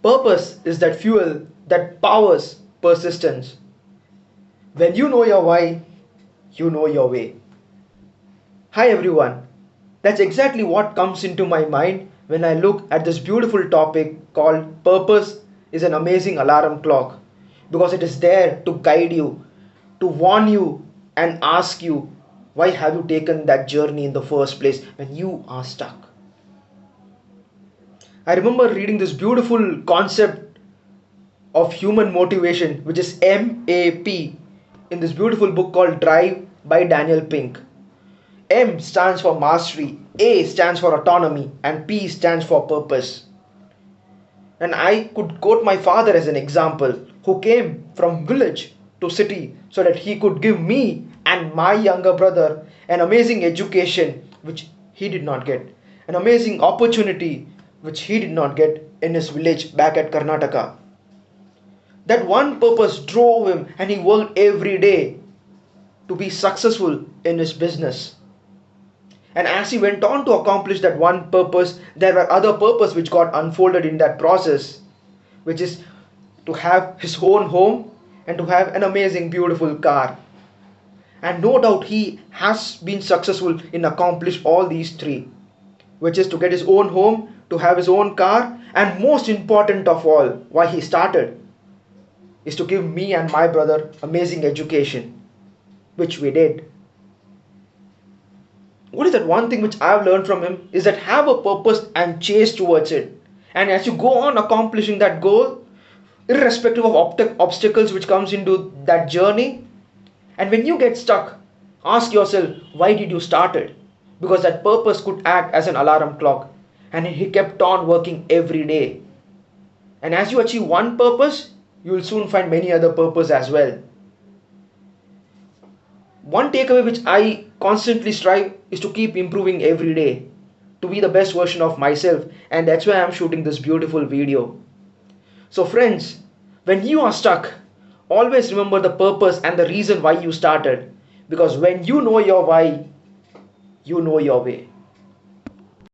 Purpose is that fuel that powers persistence. When you know your why, you know your way. Hi everyone. That's exactly what comes into my mind when I look at this beautiful topic called Purpose is an amazing alarm clock, because it is there to guide you, to warn you and ask you, why have you taken that journey in the first place when you are stuck? I remember reading this beautiful concept of human motivation, which is MAP, in this beautiful book called Drive by Daniel Pink. M stands for mastery, A stands for autonomy, and P stands for purpose. And I could quote my father as an example, who came from village to city so that he could give me and my younger brother an amazing education which he did not get, an amazing opportunity which he did not get in his village back at Karnataka. That one purpose drove him and he worked every day to be successful in his business. And as he went on to accomplish that one purpose, there were other purposes which got unfolded in that process, which is to have his own home and to have an amazing, beautiful car. And no doubt he has been successful in accomplish all these three, which is to get his own home, to have his own car, and most important of all, why he started, is to give me and my brother amazing education, which we did. What is that one thing which I've learned from him is that have a purpose and chase towards it. And as you go on accomplishing that goal, irrespective of obstacles which comes into that journey, and when you get stuck, ask yourself, why did you start it? Because that purpose could act as an alarm clock. And he kept on working every day. And as you achieve one purpose, you will soon find many other purposes as well. One takeaway which I constantly strive is to keep improving every day, to be the best version of myself, and that's why I'm shooting this beautiful video. So friends, when you are stuck, always remember the purpose and the reason why you started, because when you know your why, you know your way.